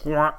There are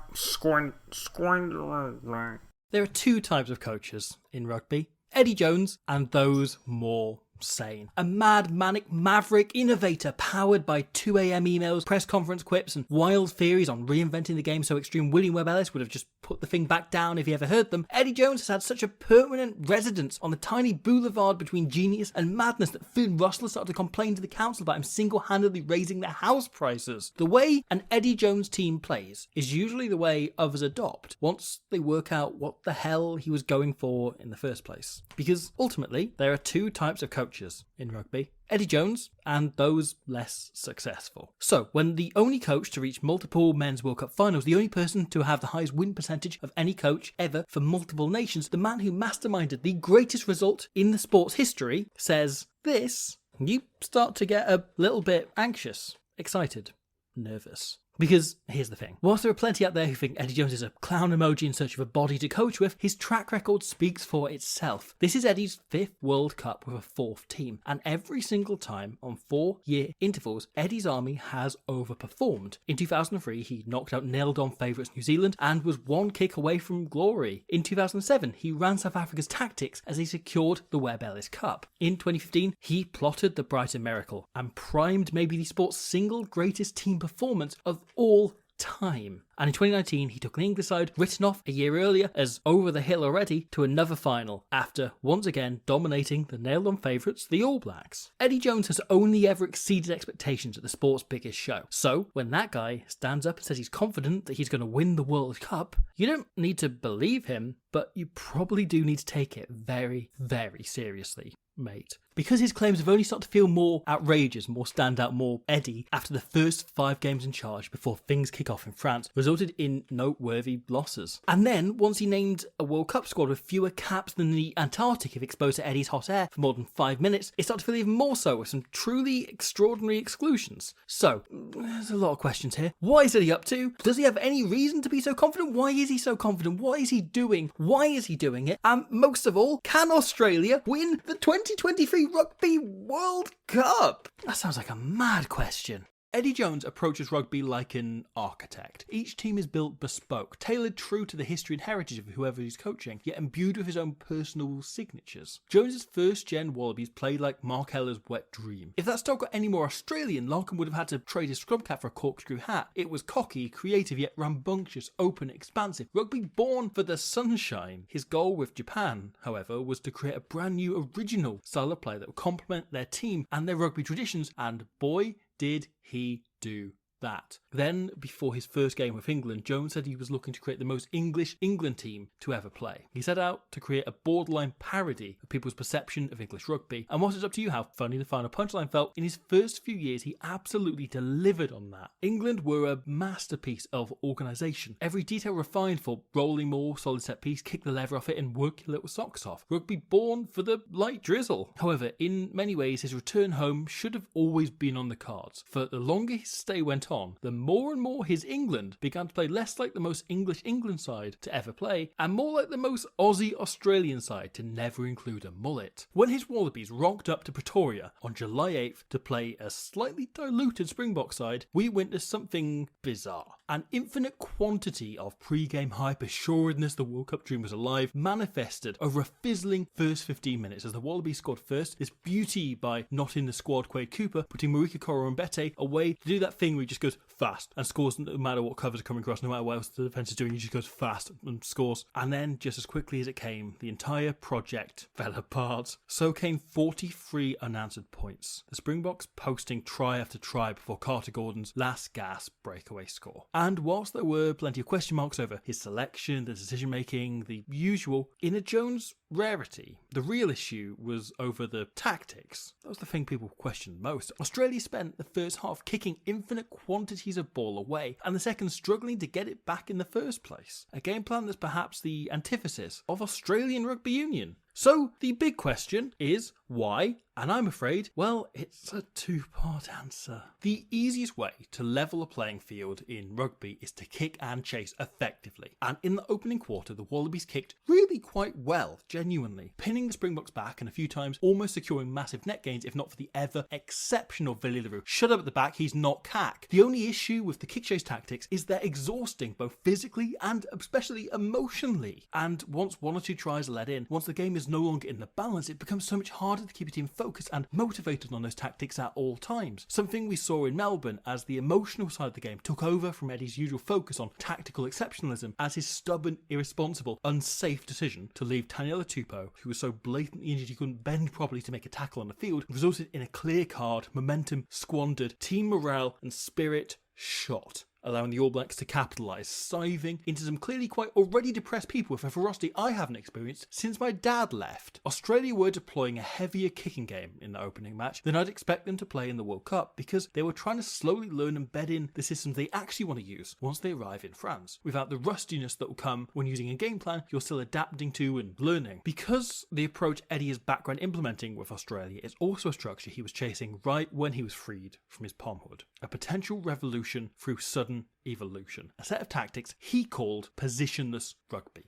two types of coaches in rugby: Eddie Jones and those more sane. A mad, manic, maverick innovator powered by 2 a.m. emails, press conference quips, and wild theories on reinventing the game so extreme William Webb Ellis would have just put the thing back down if he ever heard them. Eddie Jones has had such a permanent residence on the tiny boulevard between genius and madness that Finn Russell started to complain to the council about him single-handedly raising their house prices. The way an Eddie Jones team plays is usually the way others adopt once they work out what the hell he was going for in the first place. Because ultimately, there are two types of coaches in rugby: Eddie Jones and those less successful. So, when the only coach to reach multiple Men's World Cup finals, the only person to have the highest win percentage of any coach ever for multiple nations, the man who masterminded the greatest result in the sport's history says this, you start to get a little bit anxious, excited, nervous. Because here's the thing: whilst there are plenty out there who think Eddie Jones is a clown emoji in search of a body to coach with, his track record speaks for itself. This is Eddie's 5th World Cup with a 4th team, and every single time on 4-year intervals, Eddie's army has overperformed. In 2003, he knocked out nailed-on favourites New Zealand and was one kick away from glory. In 2007, he ran South Africa's tactics as he secured the Webb Ellis Cup. In 2015, he plotted the Brighton Miracle and primed maybe the sport's single greatest team performance of all time. And in 2019, he took an English side written off a year earlier as over the hill already to another final after once again dominating the nailed-on favourites, the All Blacks. Eddie Jones has only ever exceeded expectations at the sport's biggest show. So when that guy stands up and says he's confident that he's going to win the World Cup, you don't need to believe him, but you probably do need to take it very, very seriously, mate. Because his claims have only started to feel more outrageous, more standout, more Eddie after the first 5 games in charge before things kick off in France resulted in noteworthy losses. And then, once he named a World Cup squad with fewer caps than the Antarctic if exposed to Eddie's hot air for more than 5 minutes, it started to feel even more so with some truly extraordinary exclusions. So, there's a lot of questions here. What is Eddie up to? Does he have any reason to be so confident? Why is he so confident? What is he doing? Why is he doing it? And most of all, can Australia win the 2023 Rugby World Cup? That sounds like a mad question. Eddie Jones approaches rugby like an architect. Each team is built bespoke, tailored true to the history and heritage of whoever he's coaching, yet imbued with his own personal signatures. Jones's first-gen Wallabies played like Mark Heller's wet dream. If that style got any more Australian, Larkin would have had to trade his scrum cap for a corkscrew hat. It was cocky, creative, yet rambunctious, open, expansive. Rugby born for the sunshine. His goal with Japan, however, was to create a brand new original style of play that would complement their team and their rugby traditions, and boy, did he do that. Then, before his first game with England, Jones said he was looking to create the most English England team to ever play. He set out to create a borderline parody of people's perception of English rugby. And whilst it's up to you how funny the final punchline felt, in his first few years he absolutely delivered on that. England were a masterpiece of organisation. Every detail refined for rolling maul, solid set piece, kick the lever off it and work your little socks off. Rugby born for the light drizzle. However, in many ways his return home should have always been on the cards. For the longer his stay went on, the more and more his England began to play less like the most English England side to ever play, and more like the most Aussie Australian side to never include a mullet. When his Wallabies rocked up to Pretoria on July 8th to play a slightly diluted Springbok side, we witnessed something bizarre. An infinite quantity of pre-game hype assuredness the World Cup dream was alive manifested over a fizzling first 15 minutes as the Wallabies scored first. This beauty by not in the squad Quade Cooper putting Marika Koro and Bete away to do that thing where he just goes fast and scores no matter what covers are coming across, no matter what else the defence is doing, he just goes fast and scores. And then, just as quickly as it came, the entire project fell apart. So came 43 unanswered points. The Springboks posting try after try before Carter Gordon's last gasp breakaway score. And whilst there were plenty of question marks over his selection, the decision making, the usual, in a Jones rarity, the real issue was over the tactics. That was the thing people questioned most. Australia spent the first half kicking infinite quantities of ball away, and the second struggling to get it back in the first place. A game plan that's perhaps the antithesis of Australian rugby union. So the big question is why? And I'm afraid, well, it's a two-part answer. The easiest way to level a playing field in rugby is to kick and chase effectively. And in the opening quarter, the Wallabies kicked really quite well, genuinely, pinning the Springboks back and a few times almost securing massive net gains, if not for the ever exceptional Villiers Leroux. Shut up at the back, he's not cack. The only issue with the kick chase tactics is they're exhausting, both physically and especially emotionally. And once one or two tries are let in, once the game is no longer in the balance, it becomes so much harder to keep a team focused and motivated on those tactics at all times. Something we saw in Melbourne as the emotional side of the game took over from Eddie's usual focus on tactical exceptionalism, as his stubborn, irresponsible, unsafe decision to leave Taniela Tupou, who was so blatantly injured he couldn't bend properly to make a tackle on the field, resulted in a clear card, momentum squandered, team morale and spirit shot, allowing the All Blacks to capitalise, scything into some clearly quite already depressed people with a ferocity I haven't experienced since my dad left. Australia were deploying a heavier kicking game in the opening match than I'd expect them to play in the World Cup, because they were trying to slowly learn and bed in the systems they actually want to use once they arrive in France, without the rustiness that will come when using a game plan you're still adapting to and learning. Because the approach Eddie is background implementing with Australia is also a structure he was chasing right when he was freed from his pomhood, a potential revolution through sudden evolution, a set of tactics he called positionless rugby.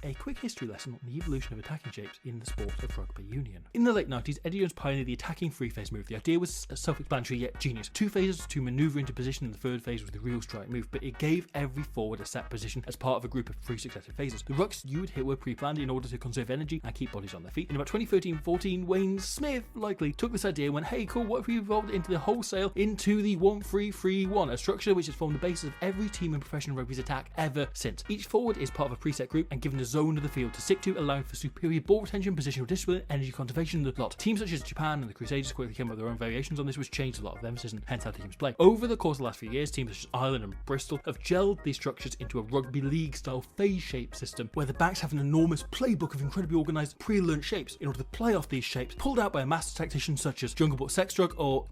A quick history lesson on the evolution of attacking shapes in the sport of rugby union. In the late 90s, Eddie Jones pioneered the attacking three-phase move. The idea was self-explanatory yet genius. 2 phases to manoeuvre into position, and the third phase was the real strike move, but it gave every forward a set position as part of a group of 3 successive phases. The rucks you would hit were pre-planned in order to conserve energy and keep bodies on their feet. In about 2013-14, Wayne Smith likely took this idea and went, hey cool, what if we evolved it into the wholesale into the 1-3-3-1, a structure which has formed the basis of every team in professional rugby's attack ever since. Each forward is part of a preset group and given a zone of the field to stick to, allowing for superior ball retention, positional discipline, energy conservation, the lot. Teams such as Japan and the Crusaders quickly came up with their own variations on this, which changed a lot of emphasis and hence how teams play. Over the course of the last few years, teams such as Ireland and Bristol have gelled these structures into a rugby league style phase shape system, where the backs have an enormous playbook of incredibly organised pre-learned shapes in order to play off these shapes, pulled out by a master tactician such as Junglebot Sextruck or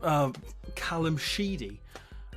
Callum Sheedy,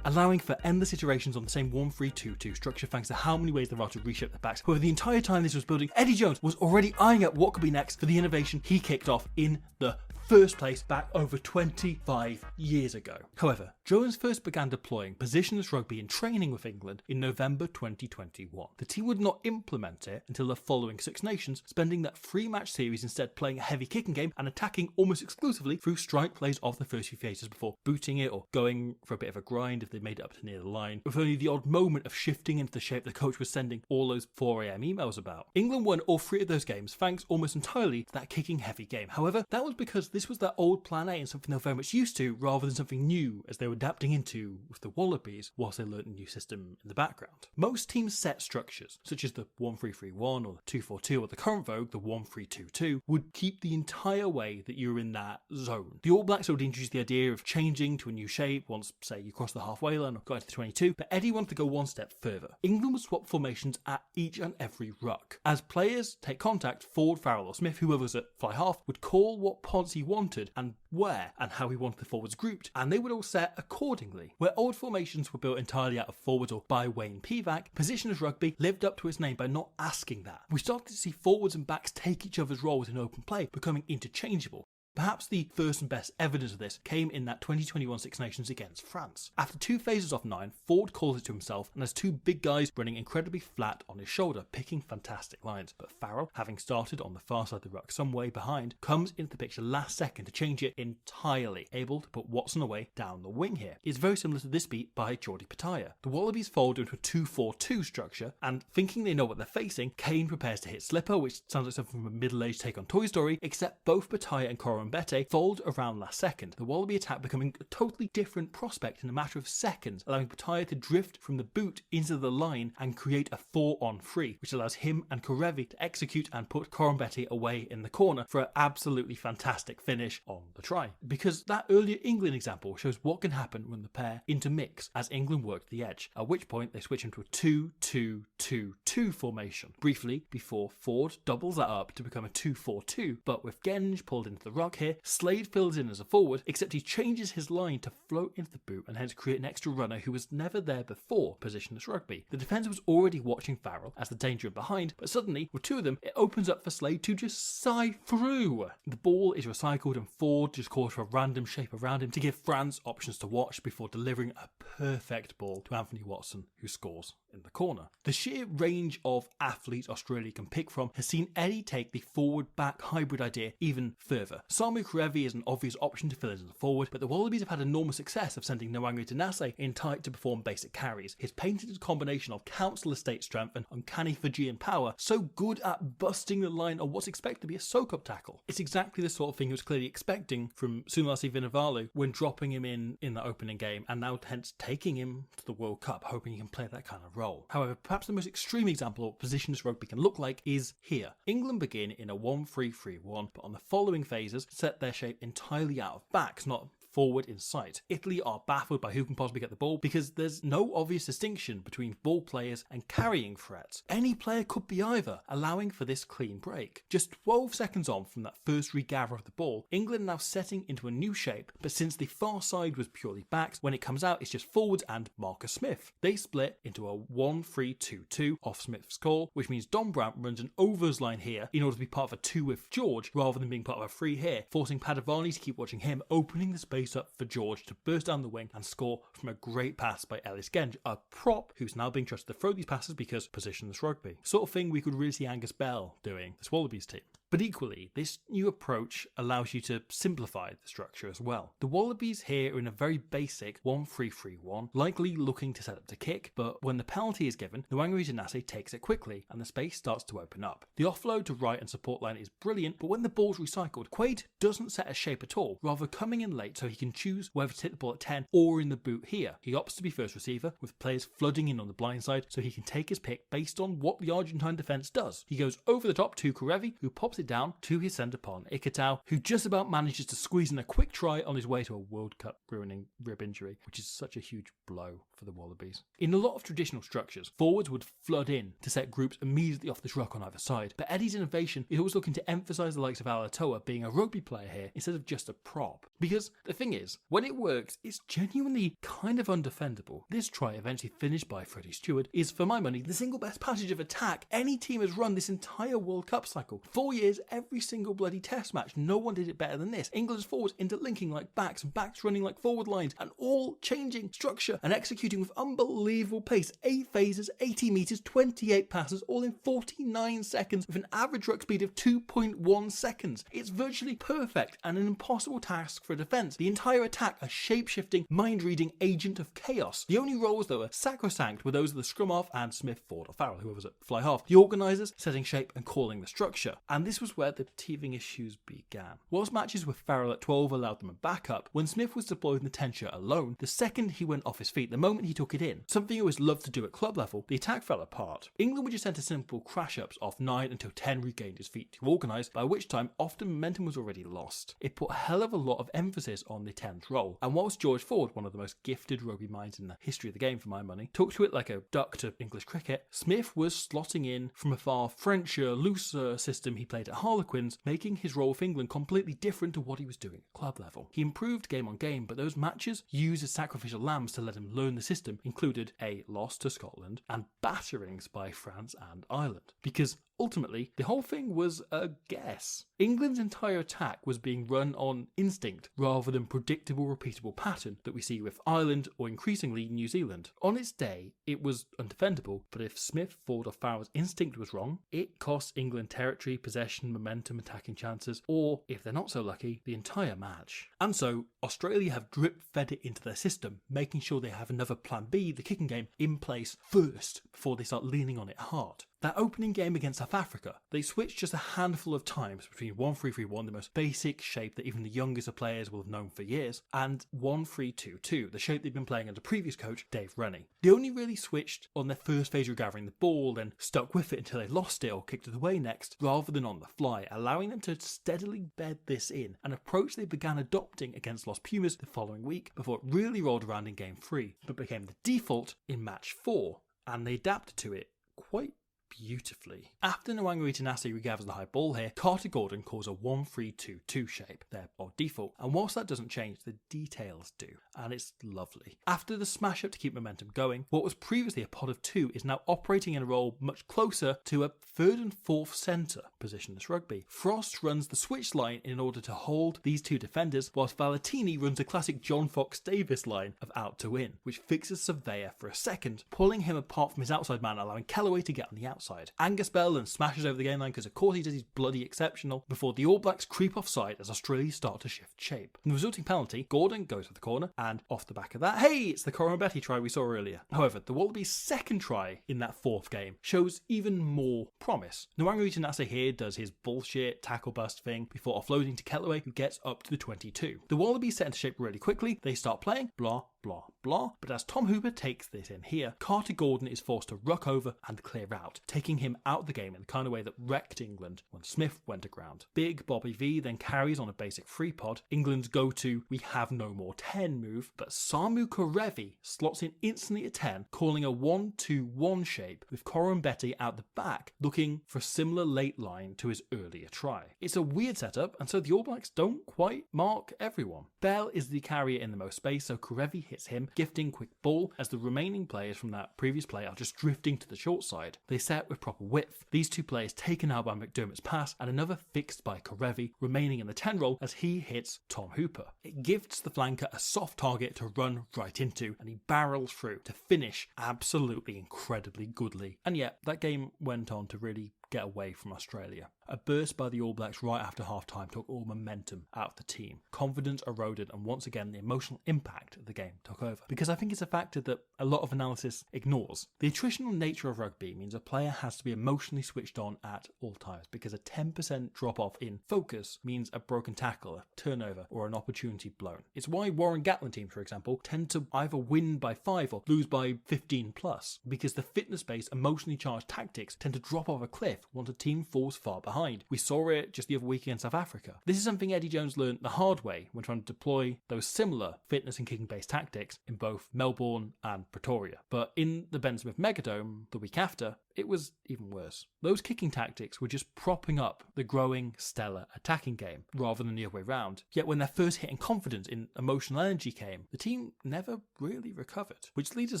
allowing for endless iterations on the same 1-3-2-2 structure thanks to how many ways there are to reshape the backs. However, the entire time this was building, Eddie Jones was already eyeing up what could be next for the innovation he kicked off in the first place back over 25 years ago. However, Jones first began deploying positionless rugby in training with England in November 2021. The team would not implement it until the following Six Nations, spending that 3-match series instead playing a heavy kicking game and attacking almost exclusively through strike plays of the first few phases before booting it or going for a bit of a grind if they made it up to near the line, with only the odd moment of shifting into the shape the coach was sending all those 4 AM emails about. England won all 3 of those games thanks almost entirely to that kicking heavy game. However, that was because this was their old plan A and something they were very much used to, rather than something new as they were adapting into with the Wallabies whilst they learnt a new system in the background. Most teams' set structures, such as the 1-3-3-1 or the 2-4-2 or the current vogue, the 1-3-2-2, would keep the entire way that you were in that zone. The All Blacks would introduce the idea of changing to a new shape once, say, you crossed the halfway line or got into the 22, but Eddie wanted to go one step further. England would swap formations at each and every ruck. As players take contact, Ford, Farrell or Smith, whoever was at fly half, would call what pods he wanted and where and how he wanted the forwards grouped, and they would all set accordingly. Where old formations were built entirely out of forwards or by Wayne Pivac, positionless rugby lived up to its name by not asking that. We started to see forwards and backs take each other's roles in open play, becoming interchangeable. Perhaps the first and best evidence of this came in that 2021 Six Nations against France. After 2 phases off 9, Ford calls it to himself and has 2 big guys running incredibly flat on his shoulder, picking fantastic lines. But Farrell, having started on the far side of the ruck some way behind, comes into the picture last second to change it entirely, able to put Watson away down the wing here. It's very similar to this beat by Geordie Pataya. The Wallabies fold into a 2-4-2 structure, and thinking they know what they're facing, Kane prepares to hit Slipper, which sounds like something from a middle-aged take on Toy Story, except both Pataya and Coram Bete fold around last second, the Wallaby attack becoming a totally different prospect in a matter of seconds, allowing Pataya to drift from the boot into the line and create a 4-on-3, which allows him and Karevi to execute and put Coram Bete away in the corner for an absolutely fantastic finish on the try. Because that earlier England example shows what can happen when the pair intermix as England worked the edge, at which point they switch into a 2-2-2-2 formation, briefly before Ford doubles that up to become a 2-4-2, but with Genge pulled into the ruck, ruck here. Slade fills in as a forward, except he changes his line to float into the boot and hence create an extra runner who was never there before positionless rugby. The defender was already watching Farrell as the danger behind, but suddenly, with two of them, it opens up for Slade to just sigh through. The ball is recycled and Ford just calls for a random shape around him to give France options to watch before delivering a perfect ball to Anthony Watson, who scores in the corner. The sheer range of athletes Australia can pick from has seen Eddie take the forward-back hybrid idea even further. Samu Kerevi is an obvious option to fill in as a forward, but the Wallabies have had enormous success of sending Nwangwu Dinase in tight to perform basic carries. His patented combination of council estate strength and uncanny Fijian power, so good at busting the line on what's expected to be a soak-up tackle. It's exactly the sort of thing he was clearly expecting from Sunilasi Vunivalu when dropping him in that opening game, and now hence taking him to the World Cup, hoping he can play that kind of role. However, perhaps the most extreme example of what positionless rugby can look like is here. England begin in a 1-3-3-1, but on the following phases set their shape entirely out of backs, not forward in sight. Italy are baffled by who can possibly get the ball because there's no obvious distinction between ball players and carrying threats. Any player could be either, allowing for this clean break. Just 12 seconds on from that first regather of the ball, England are now setting into a new shape, but since the far side was purely backs, when it comes out it's just forwards and Marcus Smith. They split into a 1-3-2-2 off Smith's call, which means Don Brandt runs an overs line here in order to be part of a 2 with George rather than being part of a 3 here, forcing Padavani to keep watching him, opening the space up for George to burst down the wing and score from a great pass by Ellis Genge, a prop who's now being trusted to throw these passes because positionless rugby. Sort of thing we could really see Angus Bell doing this Wallabies team. But equally, this new approach allows you to simplify the structure as well. The Wallabies here are in a very basic 1-3-3-1, likely looking to set up to kick, but when the penalty is given, Nwangwu Dinase takes it quickly and the space starts to open up. The offload to right and support line is brilliant, but when the ball's recycled, Quade doesn't set a shape at all, rather coming in late so he can choose whether to hit the ball at 10 or in the boot here. He opts to be first receiver, with players flooding in on the blind side so he can take his pick based on what the Argentine defence does. He goes over the top to Kerevi, who pops it down to his centre pawn, Ikitau, who just about manages to squeeze in a quick try on his way to a World Cup ruining rib injury, which is such a huge blow for the Wallabies. In a lot of traditional structures, forwards would flood in to set groups immediately off this ruck on either side, but Eddie's innovation is always looking to emphasise the likes of Alatoa being a rugby player here instead of just a prop. Because the thing is, when it works, it's genuinely kind of undefendable. This try, eventually finished by Freddie Stewart, is for my money the single best passage of attack any team has run this entire World Cup cycle. 4 years, every single bloody test match, no one did it better than this. England's forwards interlinking like backs and backs running like forward lines, and all changing structure and executing with unbelievable pace. 8 phases, 80 metres, 28 passes, all in 49 seconds with an average ruck speed of 2.1 seconds. It's virtually perfect and an impossible task for defence. The entire attack a shape-shifting, mind-reading agent of chaos. The only roles though are sacrosanct were those of the scrum half and Smith, Ford or Farrell, whoever's at fly half. The organisers setting shape and calling the structure. And this was where the teething issues began. Whilst matches with Farrell at 12 allowed them a backup, when Smith was deployed in the 10 shirt alone, the second he went off his feet, the moment he took it in, something he always loved to do at club level, the attack fell apart. England would just enter simple crash-ups off 9 until 10 regained his feet to organise, by which time often momentum was already lost. It put a hell of a lot of emphasis on the 10th role, and whilst George Ford, one of the most gifted rugby minds in the history of the game for my money, took to it like a duck to English cricket, Smith was slotting in from a far Frencher, looser system he played at Harlequins, making his role for England completely different to what he was doing at club level. He improved game on game, but those matches used as sacrificial lambs to let him learn the system included a loss to Scotland and batterings by France and Ireland. Because ultimately, the whole thing was a guess. England's entire attack was being run on instinct rather than predictable, repeatable pattern that we see with Ireland or increasingly New Zealand. On its day, it was undefendable, but if Smith, Ford or Farrell's instinct was wrong, it cost England territory, possession, momentum, attacking chances, or, if they're not so lucky, the entire match. And so, Australia have drip-fed it into their system, making sure they have another plan B, the kicking game, in place first before they start leaning on it hard. That opening game against South Africa, they switched just a handful of times between 1-3-3-1, the most basic shape that even the youngest of players will have known for years, and 1-3-2-2, the shape they've been playing under previous coach Dave Rennie. They only really switched on their first phase of gathering the ball, then stuck with it until they lost it or kicked it away next, rather than on the fly, allowing them to steadily bed this in, an approach they began adopting against Los Pumas the following week, before it really rolled around in game 3, but became the default in match 4, and they adapted to it quite beautifully. After Nwangari Tanasi regathers the high ball here, Carter Gordon calls a 1-3-2-2 shape, their odd default, and whilst that doesn't change, the details do, and it's lovely. After the smash up to keep momentum going, what was previously a pod of 2 is now operating in a role much closer to a 3rd and 4th centre position this rugby. Frost runs the switch line in order to hold these 2 defenders, whilst Valentini runs a classic John Fox Davis line of out to in, which fixes Surveyor for a second, pulling him apart from his outside man, allowing Kellaway to get on the outside. Angus Bellland smashes over the game line because of course he does, he's bloody exceptional, before the All Blacks creep offside as Australia start to shift shape. In the resulting penalty, Gordon goes for the corner, and off the back of that, hey, it's the Coram Betty try we saw earlier. However, the Wallabies' second try in that 4th game shows even more promise. Nwangari Tanasi here does his bullshit tackle bust thing before offloading to Kellaway, who gets up to the 22. The Wallabies set into shape really quickly, they start playing, blah, blah, blah, but as Tom Hooper takes this in here, Carter Gordon is forced to ruck over and clear out, taking him out of the game in the kind of way that wrecked England when Smith went aground. Big Bobby V then carries on a basic free pod, England's go-to we have no more 10 move, but Samu Karevi slots in instantly at 10, calling a 1-2-1 shape with Coram Betty out the back, looking for a similar late line to his earlier try. It's a weird setup, and so the All Blacks don't quite mark everyone. Bell is the carrier in the most space, so Karevi hits him, gifting quick ball as the remaining players from that previous play are just drifting to the short side. They set with proper width. These 2 players taken out by McDermott's pass and another fixed by Karevi, remaining in the 10 role as he hits Tom Hooper. It gifts the flanker a soft target to run right into, and he barrels through to finish absolutely incredibly goodly. And yet, that game went on to really get away from Australia. A burst by the All Blacks right after half-time took all momentum out of the team. Confidence eroded, and once again the emotional impact of the game took over. Because I think it's a factor that a lot of analysis ignores. The attritional nature of rugby means a player has to be emotionally switched on at all times, because a 10% drop-off in focus means a broken tackle, a turnover, or an opportunity blown. It's why Warren Gatland teams, for example, tend to either win by 5 or lose by 15 plus, because the fitness-based, emotionally charged tactics tend to drop off a cliff once a team falls far behind. We saw it just the other week against South Africa. This is something Eddie Jones learned the hard way when trying to deploy those similar fitness and kicking based tactics in both Melbourne and Pretoria. But in the Ben Smith Megadome the week after, it was even worse. Those kicking tactics were just propping up the growing stellar attacking game rather than the other way round. Yet when their first hit in confidence in emotional energy came, the team never really recovered. Which leads us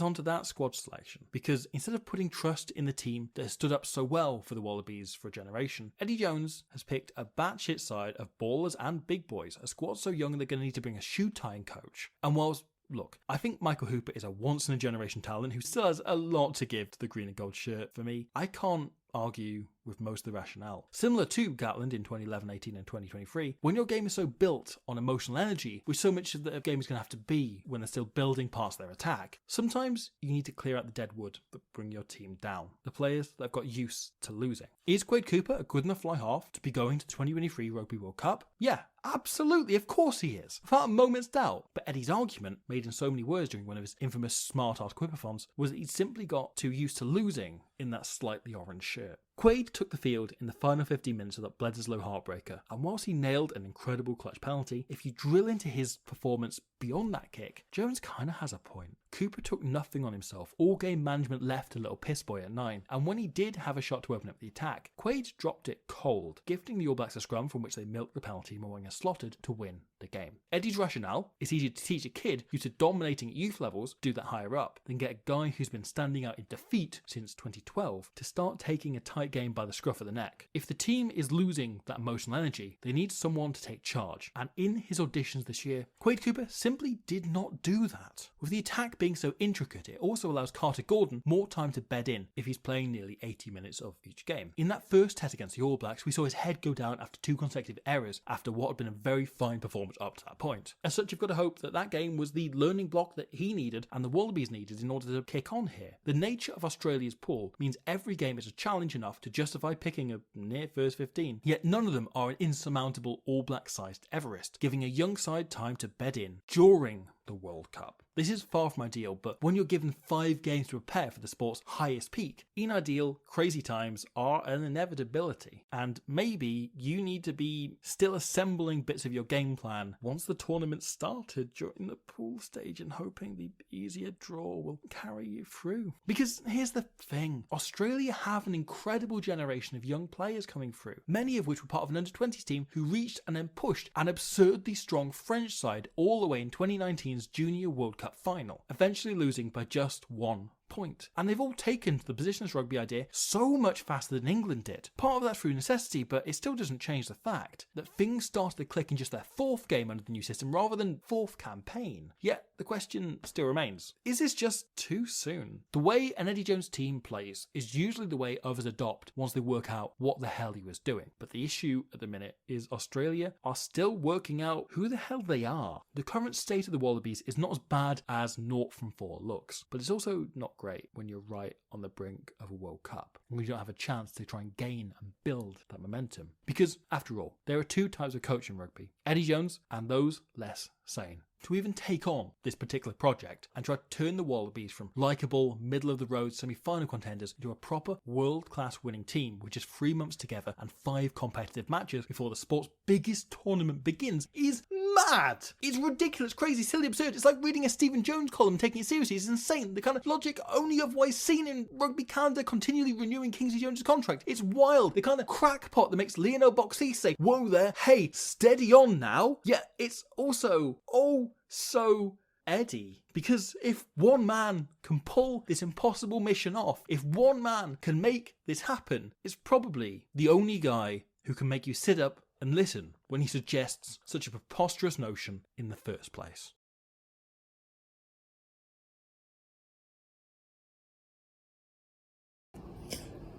on to that squad selection, because instead of putting trust in the team that has stood up so well for the Wallabies for a generation, Eddie Jones has picked a batshit side of ballers and big boys, a squad so young they're going to need to bring a shoe-tying coach. And whilst look, I think Michael Hooper is a once-in-a-generation talent who still has a lot to give to the green and gold shirt for me. I can't argue with most of the rationale. Similar to Gatland in 2011, 18 and 2023, when your game is so built on emotional energy, which so much of the game is going to have to be when they're still building parts of their attack, sometimes you need to clear out the dead wood that bring your team down. The players that have got used to losing. Is Quade Cooper a good enough fly half to be going to the 2023 Rugby World Cup? Yeah, absolutely, of course he is, without a moment's doubt. But Eddie's argument, made in so many words during one of his infamous smart-ass quipathons, was that he'd simply got too used to losing in that slightly orange shirt. Quade took the field in the final 15 minutes of that Bledisloe heartbreaker, and whilst he nailed an incredible clutch penalty, if you drill into his performance beyond that kick, Jones kinda has a point. Cooper took nothing on himself. All game management left a little piss boy at 9, and when he did have a shot to open up the attack, Quade dropped it cold, gifting the All Blacks a scrum from which they milked the penalty, Mo'unga slotted to win the game. Eddie's rationale is easier to teach a kid used to dominating at youth levels do that higher up than get a guy who's been standing out in defeat since 2012 to start taking a tight game by the scruff of the neck. If the team is losing that emotional energy, they need someone to take charge, and in his auditions this year, Quade Cooper simply did not do that. With the attack being so intricate, it also allows Carter Gordon more time to bed in if he's playing nearly 80 minutes of each game. In that first test against the All Blacks, we saw his head go down after 2 consecutive errors after what had been a very fine performance up to that point. As such, you've got to hope that that game was the learning block that he needed and the Wallabies needed in order to kick on here. The nature of Australia's pool means every game is a challenge enough to justify picking a near first 15, yet none of them are an insurmountable All Black-sized Everest, giving a young side time to bed in during the World Cup. This is far from ideal, but when you're given 5 games to prepare for the sport's highest peak, in ideal, crazy times are an inevitability. And maybe you need to be still assembling bits of your game plan once the tournament started during the pool stage and hoping the easier draw will carry you through. Because here's the thing, Australia have an incredible generation of young players coming through, many of which were part of an under-20s team who reached and then pushed an absurdly strong French side all the way in 2019's Junior World Cup final, eventually losing by just 1 point. And they've all taken to the positionless rugby idea so much faster than England did. Part of that through necessity, but it still doesn't change the fact that things started to click in just their 4th game under the new system rather than 4th campaign. Yet the question still remains, is this just too soon? The way an Eddie Jones team plays is usually the way others adopt once they work out what the hell he was doing. But the issue at the minute is Australia are still working out who the hell they are. The current state of the Wallabies is not as bad as 0 from 4 looks, but it's also not great when you're right on the brink of a World Cup and you don't have a chance to try and gain and build that momentum. Because, after all, there are 2 types of coach in rugby, Eddie Jones and those less sane. To even take on this particular project and try to turn the Wallabies from likeable, middle-of-the-road semi-final contenders into a proper world-class winning team with just 3 months together and 5 competitive matches before the sport's biggest tournament begins is mad! It's ridiculous, crazy, silly, absurd. It's like reading a Stephen Jones column and taking it seriously. It's insane. The kind of logic only otherwise seen in Rugby Canada continually renewing Kingsley Jones' contract. It's wild. The kind of crackpot that makes Lionel Boxey say, whoa there, hey, steady on now. Yet it's also, oh, so Eddie. Because if one man can pull this impossible mission off, if one man can make this happen, it's probably the only guy who can make you sit up and listen when he suggests such a preposterous notion in the first place.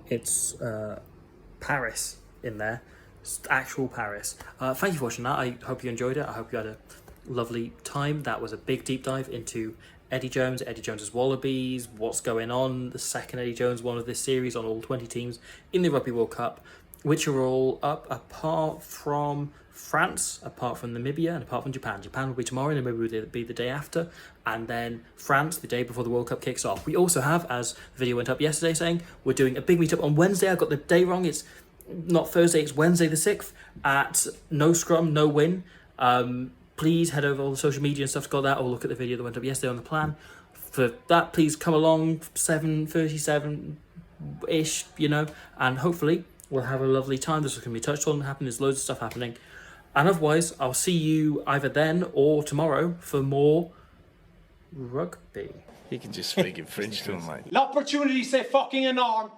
It's Paris in there. It's actual Paris. Thank you for watching that. I hope you enjoyed it. I hope you had a lovely time. That was a big deep dive into Eddie Jones's Wallabies, what's going on, the second Eddie Jones one of this series on all 20 teams in the Rugby World Cup, which are all up apart from France, apart from Namibia, and apart from Japan. Japan will be tomorrow, and Namibia will be the day after, and then France the day before the World Cup kicks off. We also have, as the video went up yesterday saying, we're doing a big meetup on Wednesday. I got the day wrong. It's not Thursday, it's Wednesday the 6th at No Scrum, No Win. Please head over all the social media and stuff to go that, or look at the video that went up yesterday on the plan. For that, please come along, 7:37-ish, and hopefully we'll have a lovely time. This is going to be a touch tournament happening. There's loads of stuff happening. And otherwise, I'll see you either then or tomorrow for more rugby. You can just speak in French to him, mate. L'opportunity, c'est fucking énorme.